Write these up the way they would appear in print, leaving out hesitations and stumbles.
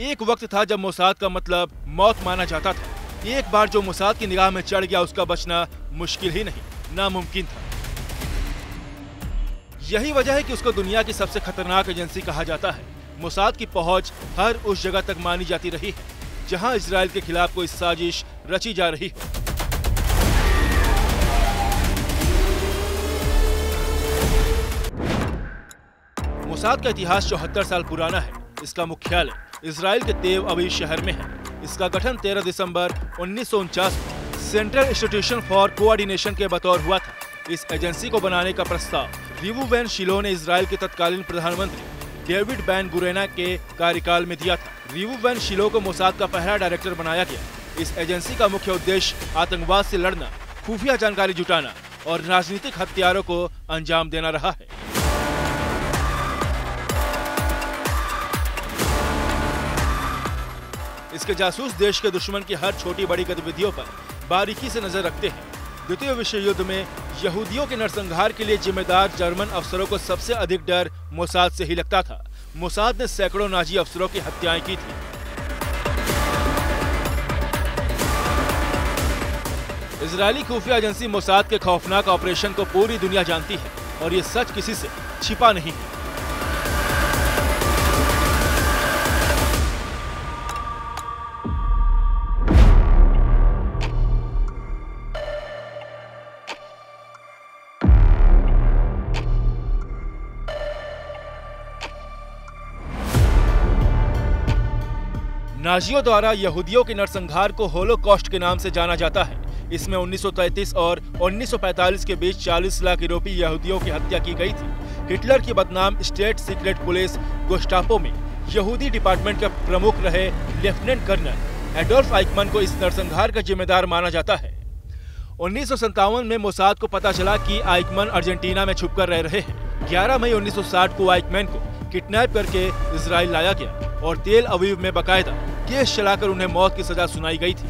एक वक्त था जब मोसाद का मतलब मौत माना जाता था। एक बार जो मोसाद की निगाह में चढ़ गया उसका बचना मुश्किल ही नहीं, नामुमकिन था। यही वजह है कि उसको दुनिया की सबसे खतरनाक एजेंसी कहा जाता है। मोसाद की पहुंच हर उस जगह तक मानी जाती रही है जहां इजराइल के खिलाफ कोई साजिश रची जा रही है। मोसाद का इतिहास 74 साल पुराना है। इसका मुख्यालय इजराइल के तेल अवीव शहर में है। इसका गठन 13 दिसंबर 1949 में सेंट्रल इंस्टीट्यूशन फॉर कोऑर्डिनेशन के बतौर हुआ था। इस एजेंसी को बनाने का प्रस्ताव रिवुवेन शिलो ने इजराइल के तत्कालीन प्रधानमंत्री डेविड बेन गुरेना के कार्यकाल में दिया था। रिवुवेन शिलो को मोसाद का पहला डायरेक्टर बनाया गया। इस एजेंसी का मुख्य उद्देश्य आतंकवाद से लड़ना, खुफिया जानकारी जुटाना और राजनीतिक हत्यारों को अंजाम देना रहा है। इसके जासूस देश के दुश्मन की हर छोटी बड़ी गतिविधियों पर बारीकी से नजर रखते हैं। द्वितीय विश्व युद्ध में यहूदियों के नरसंहार के लिए जिम्मेदार जर्मन अफसरों को सबसे अधिक डर मोसाद से ही लगता था। मोसाद ने सैकड़ों नाजी अफसरों की हत्याएं की थी। इजरायली खुफिया एजेंसी मोसाद के खौफनाक ऑपरेशन को पूरी दुनिया जानती है और ये सच किसी से छिपा नहीं है। नाजियों द्वारा यहूदियों के नरसंहार को होलोकॉस्ट के नाम से जाना जाता है। इसमें 1933 और 1945 के बीच 40 लाख यूरोपीय यहूदियों की हत्या की गई थी। हिटलर की बदनाम स्टेट सीक्रेट पुलिस गेस्टापो में यहूदी डिपार्टमेंट के प्रमुख रहे लेफ्टिनेंट कर्नल एडोल्फ आइकमन को इस नरसंहार का जिम्मेदार माना जाता है। 1957 में मोसाद को पता चला कि आइकमन अर्जेंटीना में छुपकर रह रहे हैं। 11 मई 1960 को आइकमन को किडनैप करके इजराइल लाया गया और तेल अवीव में बकायदा केस चलाकर उन्हें मौत की सजा सुनाई गई थी।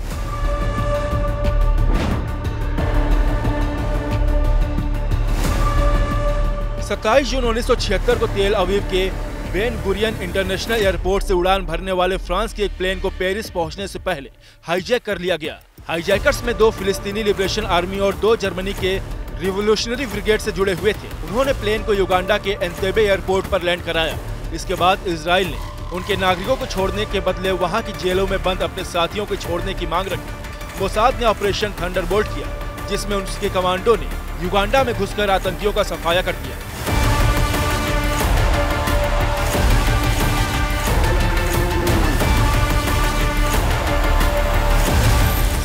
सत्ताईस जून 1976 को तेल अवीव के बेन गुरियन इंटरनेशनल एयरपोर्ट से उड़ान भरने वाले फ्रांस के एक प्लेन को पेरिस पहुंचने से पहले हाईजैक कर लिया गया। हाईजैकर्स में 2 फिलिस्तीनी लिबरेशन आर्मी और 2 जर्मनी के रिवोल्यूशनरी ब्रिगेड से जुड़े हुए थे। उन्होंने प्लेन को युगांडा के एंतेबे एयरपोर्ट पर लैंड कराया। इसके बाद इजराइल ने उनके नागरिकों को छोड़ने के बदले वहां की जेलों में बंद अपने साथियों को छोड़ने की मांग रखी। मोसाद ने ऑपरेशन थंडरबोल्ट किया, जिसमें उसके कमांडो ने युगांडा में घुसकर आतंकियों का सफाया कर दिया।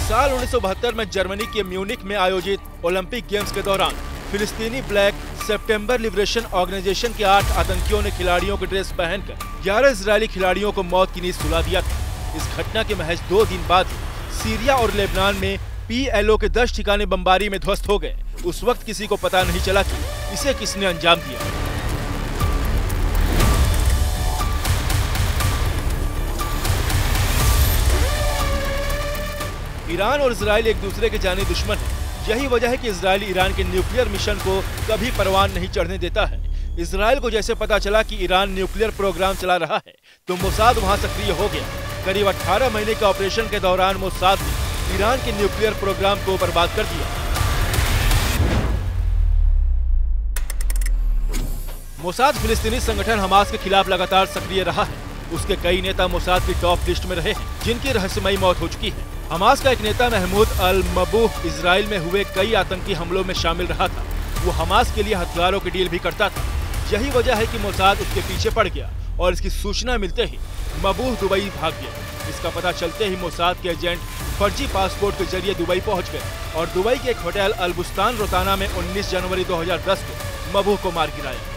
साल 1972 में जर्मनी के म्यूनिख में आयोजित ओलंपिक गेम्स के दौरान फिलिस्तीनी ब्लैक सितंबर लिबरेशन ऑर्गेनाइजेशन के 8 आतंकियों ने खिलाड़ियों की ड्रेस पहनकर 11 इजरायली खिलाड़ियों को मौत की नींद सुला दिया था। इस घटना के महज 2 दिन बाद सीरिया और लेबनान में PLO के 10 ठिकाने बमबारी में ध्वस्त हो गए। उस वक्त किसी को पता नहीं चला कि इसे किसने अंजाम दिया। ईरान और इजराइल एक दूसरे के जाने दुश्मन हैं। यही वजह है कि इजराइल ईरान के न्यूक्लियर मिशन को कभी परवान नहीं चढ़ने देता है। इजराइल को जैसे पता चला कि ईरान न्यूक्लियर प्रोग्राम चला रहा है तो मोसाद वहां सक्रिय हो गया। करीब 18 महीने के ऑपरेशन के दौरान मोसाद ने ईरान के न्यूक्लियर प्रोग्राम को बर्बाद कर दिया। मोसाद फिलिस्तीनी संगठन हमास के खिलाफ लगातार सक्रिय रहा है। उसके कई नेता मोसाद की टॉप लिस्ट में रहे हैं, जिनकी रहस्यमयी मौत हो चुकी है। हमास का एक नेता महमूद अल मबूह इजराइल में हुए कई आतंकी हमलों में शामिल रहा था। वो हमास के लिए हथियारों की डील भी करता था। यही वजह है कि मोसाद उसके पीछे पड़ गया और इसकी सूचना मिलते ही मबूह दुबई भाग गया। इसका पता चलते ही मोसाद के एजेंट फर्जी पासपोर्ट के जरिए दुबई पहुंच गए और दुबई के एक होटल अल बुस्तान रोताना में 19 जनवरी 2010 को मबूह को मार गिराया।